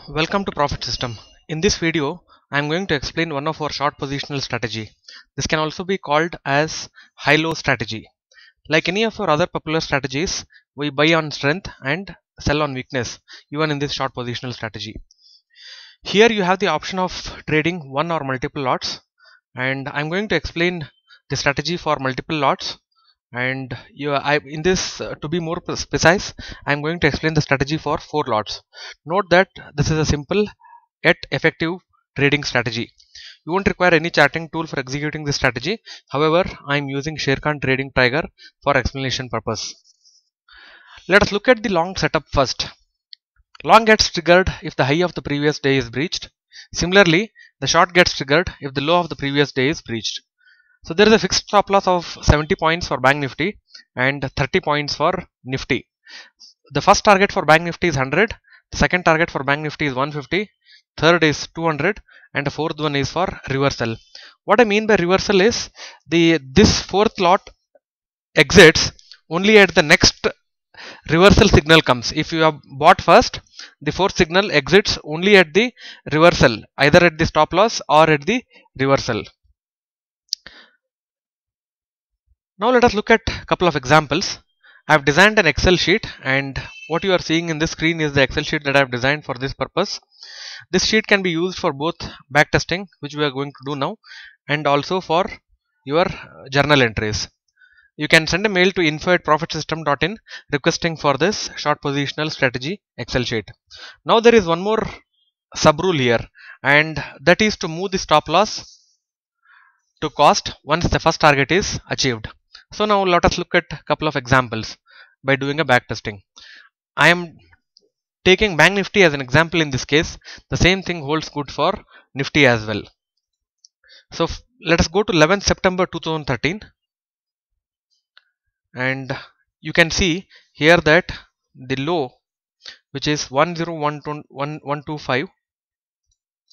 Welcome to Profit System. In this video, I am going to explain one of our short positional strategy. This can also be called as high-low strategy. Like any of our other popular strategies, we buy on strength and sell on weakness, even in this short positional strategy. Here you have the option of trading one or multiple lots, and I'm going to explain the strategy for multiple lots. And in this, to be more precise, I'm going to explain the strategy for 4 lots. Note that this is a simple yet effective trading strategy. You won't require any charting tool for executing this strategy. However, I'm using Sharekhan Trading Tiger for explanation purpose. Let us look at the long setup first. Long gets triggered if the high of the previous day is breached. Similarly, the short gets triggered if the low of the previous day is breached. So there is a fixed stop loss of 70 points for Bank Nifty and 30 points for Nifty. The first target for Bank Nifty is 100, the second target for Bank Nifty is 150, third is 200, and the fourth one is for reversal. What I mean by reversal is this fourth lot exits only at the next reversal signal comes. If you have bought first, the fourth signal exits only at the reversal, either at the stop loss or at the reversal. Now let us look at a couple of examples. I have designed an Excel sheet, and what you are seeing in this screen is the Excel sheet that I have designed for this purpose. This sheet can be used for both backtesting, which we are going to do now, and also for your journal entries. You can send a mail to info@profitsystem.in requesting for this short positional strategy Excel sheet. Now there is one more sub rule here, and that is to move the stop loss to cost once the first target is achieved. So now let us look at a couple of examples by doing a backtesting. I am taking Bank Nifty as an example in this case. The same thing holds good for Nifty as well. So let us go to 11th September 2013, and you can see here that the low, which is 1012.125,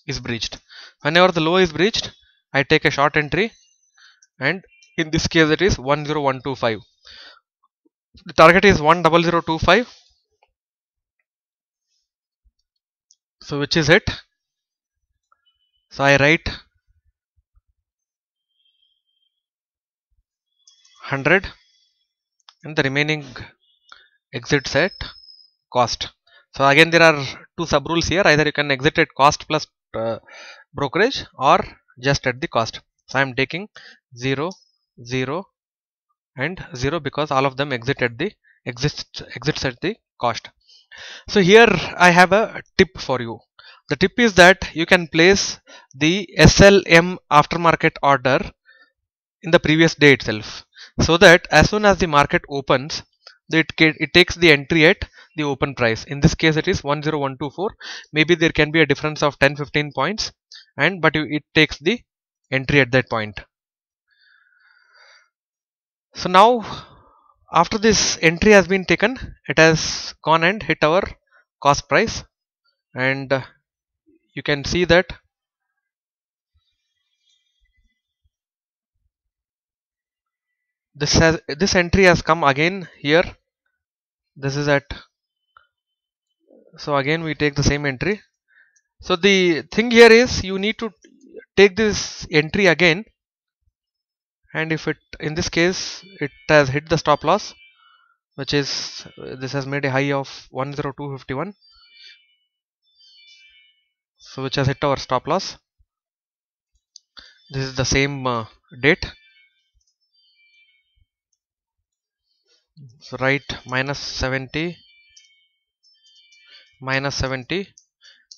is breached. Whenever the low is breached, I take a short entry, and in this case it is 10125. The target is 10025, so which is it. So I write 100 and the remaining exits at cost. So again there are two sub rules here. Either you can exit at cost plus brokerage, or just at the cost. So I am taking 0, 0 and 0 because all of them exits at the cost. So here I have a tip for you. The tip is that you can place the SLM aftermarket order in the previous day itself, so that as soon as the market opens, it takes the entry at the open price. In this case it is 10124. Maybe there can be a difference of 10-15 points, but it takes the entry at that point. So now after this entry has been taken, it has gone and hit our cost price, and you can see that this entry has come again here. This is at, so again we take the same entry. So the thing here is you need to take this entry again, and if it, in this case it has hit the stop loss, which is this has made a high of 10251, so which has hit our stop loss. This is the same date. So write minus 70, minus 70,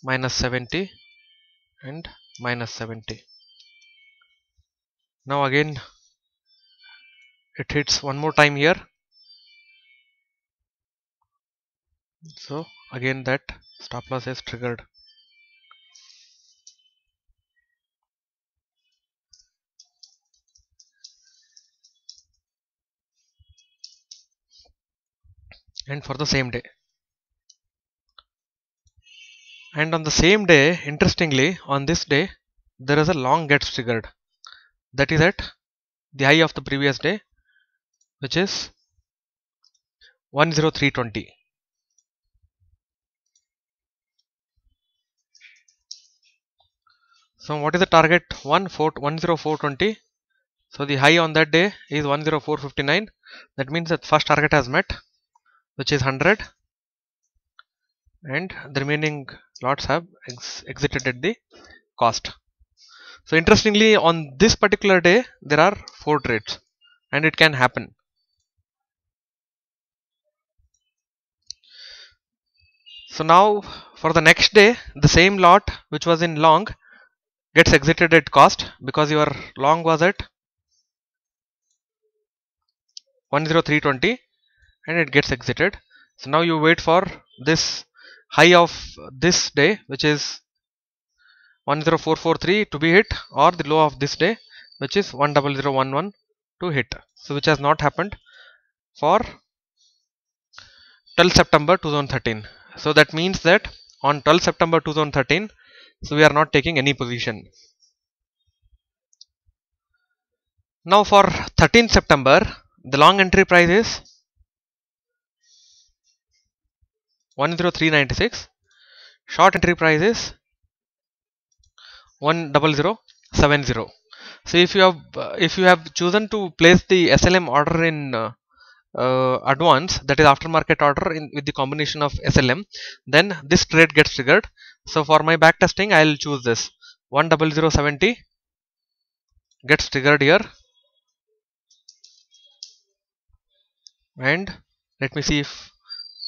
minus 70 and minus 70. Now again it hits one more time here, so again that stop loss is triggered. And for the same day, and on the same day, interestingly, on this day there is a long gets triggered, that is at the high of the previous day, which is 10320. So what is the target? 10420. So the high on that day is 10459. That means that first target has met, which is 100, and the remaining lots have exited at the cost. So interestingly, on this particular day there are 4 trades, and it can happen. So now for the next day, the same lot which was in long gets exited at cost because your long was at 10320 and it gets exited. So now you wait for this high of this day, which is 10443 to be hit, or the low of this day, which is 10011 to hit. So which has not happened for 12 September 2013. So that means that on 12 September 2013, so we are not taking any position. Now for 13 September, the long entry price is 10396, short entry price is 10070. So if you have chosen to place the SLM order in advance, that is aftermarket order with the combination of SLM, then this trade gets triggered. So for my back testing, I will choose this 10070 gets triggered here, and let me see if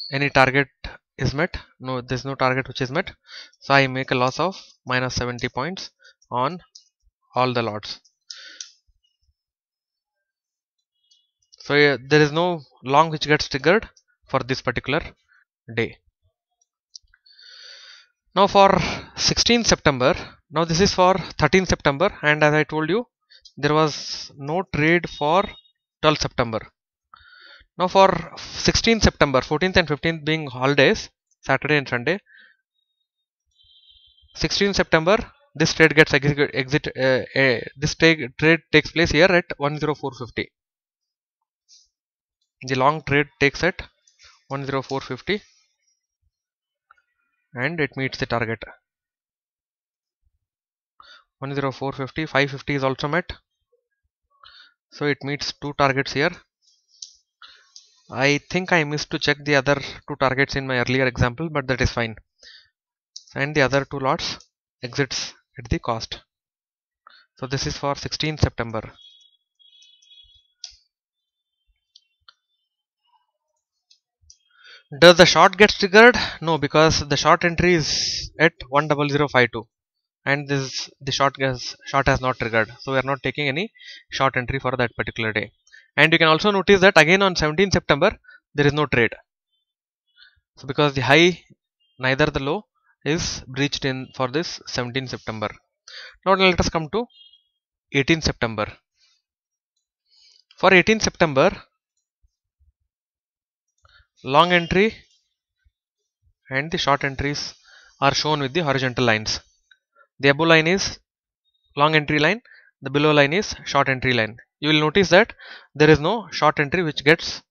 any target is met. No, there is no target which is met, so I make a loss of minus 70 points on all the lots. So there is no long which gets triggered for this particular day. Now for 16 September, now this is for 13 September, and as I told you, there was no trade for 12 September. Now for 16 September, 14th and 15th being holidays, Saturday and Sunday, 16 September, this trade gets this trade takes place here at 10450. The long trade takes at 10450 and it meets the target. 10450, 550 is also met, so it meets 2 targets here. I think I missed to check the other 2 targets in my earlier example, but that is fine. And the other 2 lots exits at the cost. So this is for 16 September. Does the short get triggered? No, because the short entry is at 10052 and the short has not triggered, so we are not taking any short entry for that particular day. And you can also notice that again on 17 September there is no trade, so because the high neither the low is breached in for this 17 September. Now let us come to 18 September. For 18 September, long entry and the short entries are shown with the horizontal lines. The above line is long entry line, the below line is short entry line. You will notice that there is no short entry which takes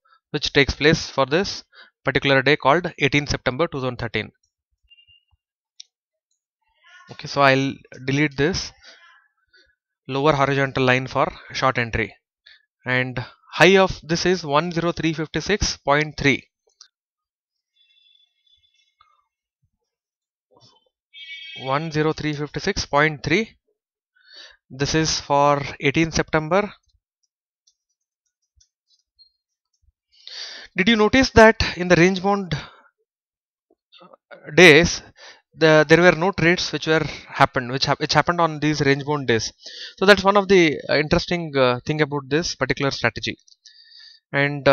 place for this particular day called 18 September 2013. Okay, so I'll delete this lower horizontal line for short entry, and high of this is 10356.3. 10356.3. This is for 18 September. Did you notice that in the range bound days there were no trades which happened on these range bound days? So that's one of the interesting thing about this particular strategy. And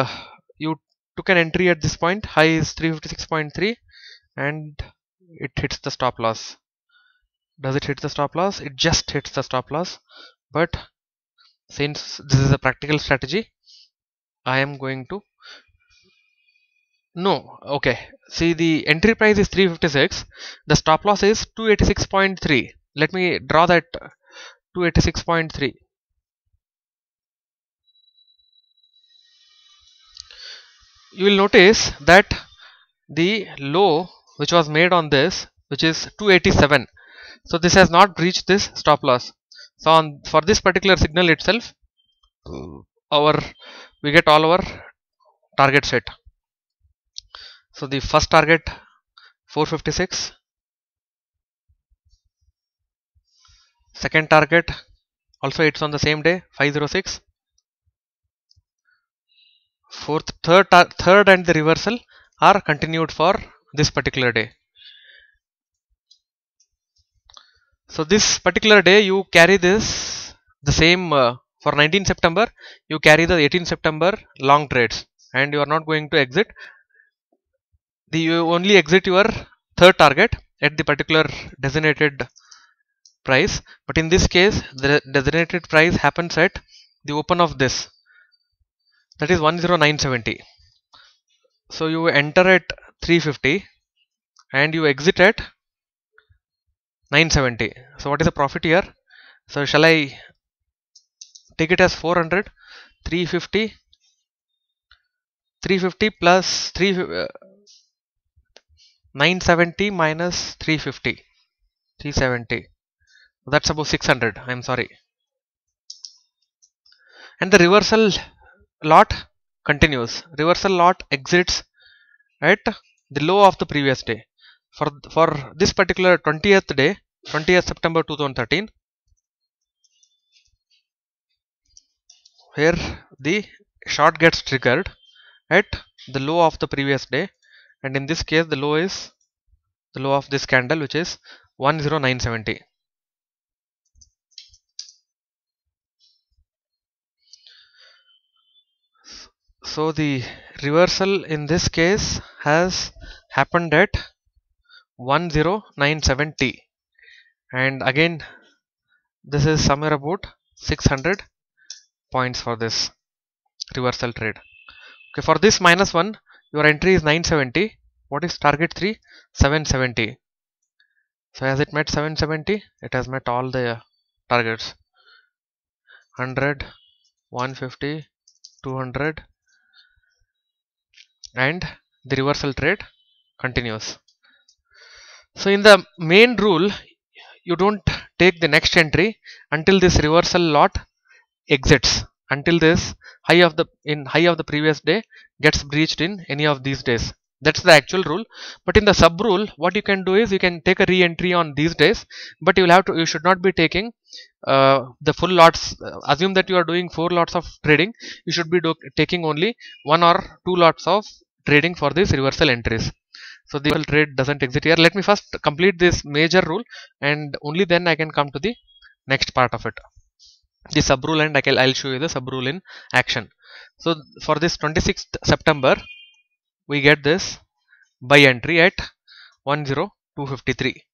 you took an entry at this point, high is 356.3, and it hits the stop loss. Does it hit the stop loss? It just hits the stop loss. But since this is a practical strategy, I am going to okay, see, the entry price is 356, the stop loss is 286.3. Let me draw that 286.3. You will notice that the low which was made on this, which is 287, So this has not breached this stop loss. So for this particular signal itself, our we get all our target set. So the first target 456, second target also it's on the same day 506, third and the reversal are continued for this particular day. So this particular day you carry this the same for 19 September you carry the 18 September long trades and you are not going to exit. You only exit your third target at the particular designated price, but in this case the designated price happens at the open of this, that is 10970. So you enter at 350 and you exit at 970. So what is the profit here? So shall I take it as 400, 350, 350 plus 970 minus 350, 370. That's about 600. I'm sorry. And the reversal lot continues. Reversal lot exits at the low of the previous day. For this particular 20th day, 20th September 2013, where the short gets triggered at the low of the previous day, and in this case the low is the low of this candle, which is 10970. So the reversal in this case has happened at 10970, and again this is somewhere about 600 points for this reversal trade. Okay, for this -1 your entry is 970. What is target 3? 770. So has it met 770? It has met all the targets. 100, 150, 200, and the reversal trade continues. So in the main rule, you don't take the next entry until this reversal lot exits, until this high of the previous day gets breached in any of these days. That's the actual rule. But in the sub rule, what you can do is you can take a re-entry on these days, but you should not be taking the full lots. Assume that you are doing 4 lots of trading. You should be taking only 1 or 2 lots of trading for these reversal entries. So the reversal trade doesn't exit here. Let me first complete this major rule, and only then I can come to the next part of it, the sub rule, and I'll show you the sub rule in action. So for this 26th September, we get this buy entry at 10253.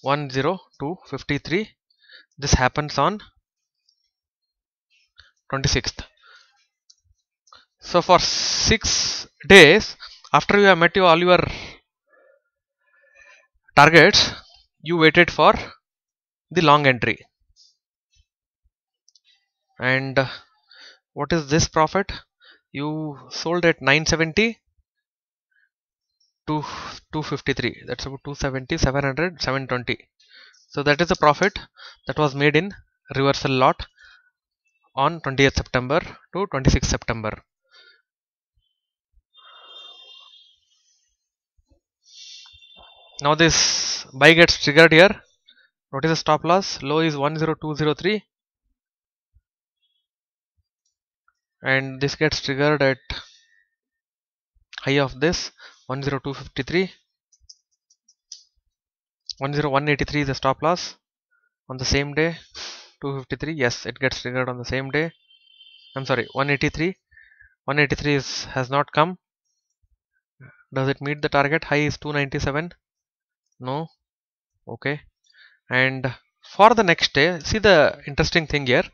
10253. This happens on 26th. So for 6 days after you have met all your targets, you waited for the long entry. And what is this profit? You sold at 970 to 253. That's about 270, 700, 720. So that is the profit that was made in reversal lot on 20th September to 26th September. Now this buy gets triggered here. What is the stop loss? Low is 10203, and this gets triggered at high of this 10253. 10183 is the stop loss on the same day. 253, yes, it gets triggered on the same day. I'm sorry, 183. 183 has not come. Does it meet the target? High is 297. No. Okay. And for the next day, see the interesting thing here.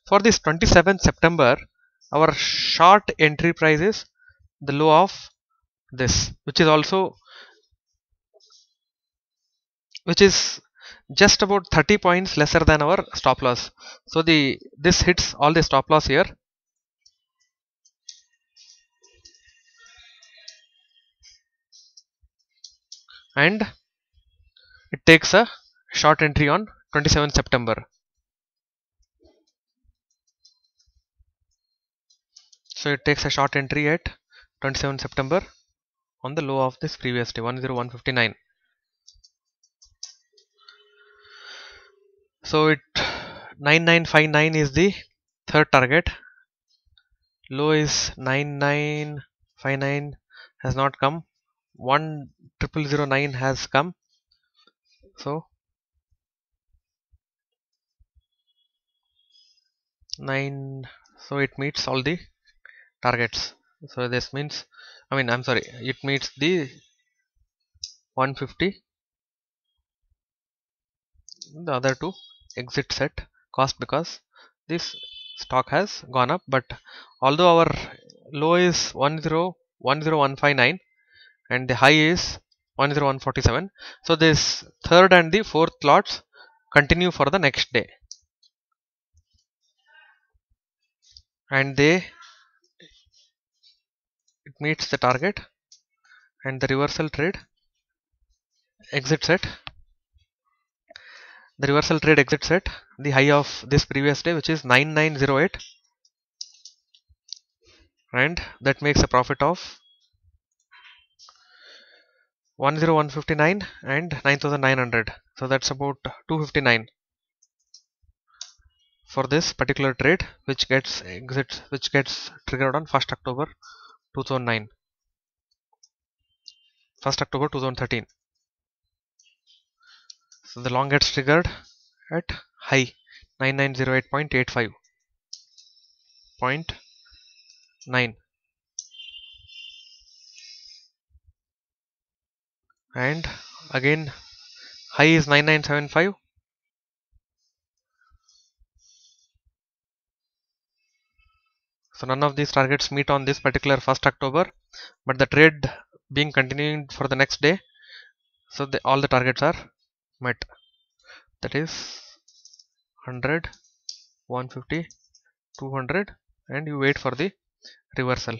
For this 27th September, our short entry price is the low of this, which is just about 30 points lesser than our stop loss. So this hits all the stop loss here. And it takes a short entry on 27 September. So it takes a short entry at 27 September on the low of this previous day 10159. So it 9959 is the third target. Low is 9959 has not come. 10009 has come. So 9, so it meets all the targets. So this means, I'm sorry, it meets the 150, the other two exits at cost because this stock has gone up. But although our low is 10159 and the high is 10147, so this third and the fourth lots continue for the next day, and it meets the target, and the reversal trade exits at the high of this previous day, which is 9908, and that makes a profit of 10159 and 9900. So that's about 259 for this particular trade, which gets triggered on 1st October 2009, 1st October 2013. So the long gets triggered at high 9908.85.9, and again high is 9975. So none of these targets meet on this particular 1st October, but the trade being continuing for the next day, so all the targets are met. That is 100, 150, 200, and you wait for the reversal.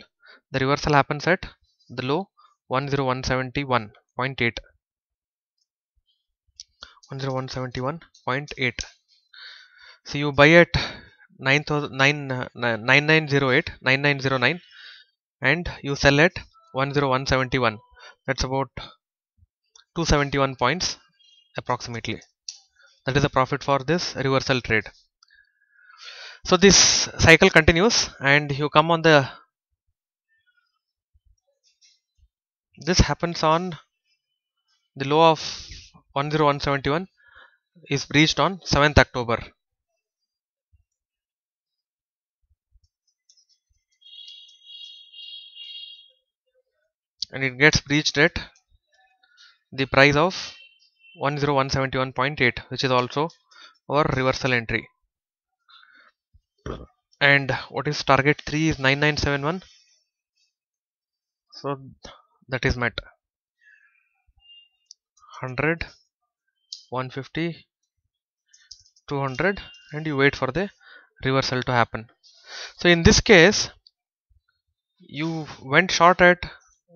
The reversal happens at the low 10171.8. 10171.8. So you buy at 9908, and you sell at 10171. That's about 271 points approximately. That is the profit for this reversal trade. So this cycle continues, and you come on this happens on the low of 10171 is breached on 7th October. And it gets breached at the price of 10171.8, which is also our reversal entry. And what is target 3 is 9971. So that is met. 100, 150, 200, and you wait for the reversal to happen. So in this case, you went short at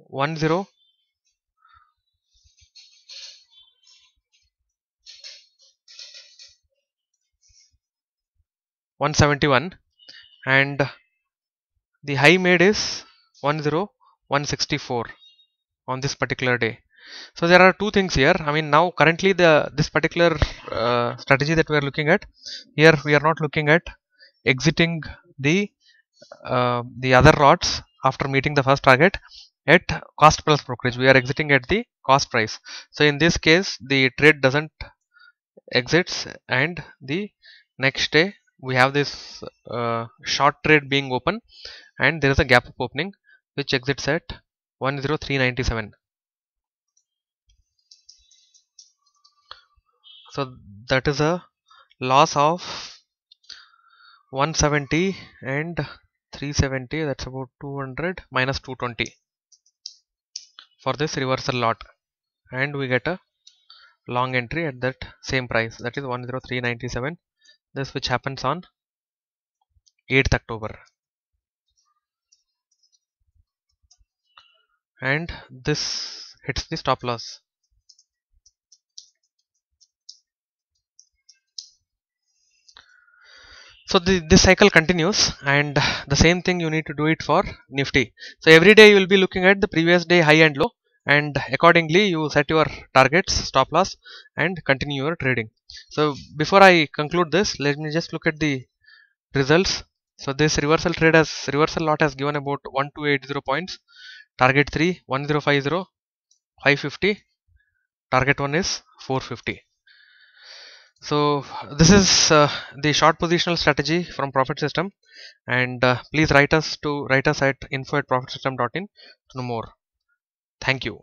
171, and the high made is 10164 on this particular day. So there are two things here. Now currently this particular strategy that we are looking at here, we are not looking at exiting the other lots after meeting the first target at cost plus brokerage. We are exiting at the cost price. So in this case, the trade doesn't exits, and the next day we have this short trade being open, and there is a gap up opening which exits at 10397. So that is a loss of 170 and 370. That's about 200 minus 220 for this reversal lot, and we get a long entry at that same price, that is 10397. This which happens on 8th October, and this hits the stop loss. So this cycle continues, and the same thing you need to do it for Nifty. So every day you will be looking at the previous day high and low, and accordingly you set your targets, stop loss, and continue your trading. So before I conclude this, let me just look at the results. So this reversal lot has given about 1280 points. Target 3 1050, 550. Target 1 is 450. So this is the short positional strategy from Profit System, and please write us at info@profitsystem.in to know more. Thank you.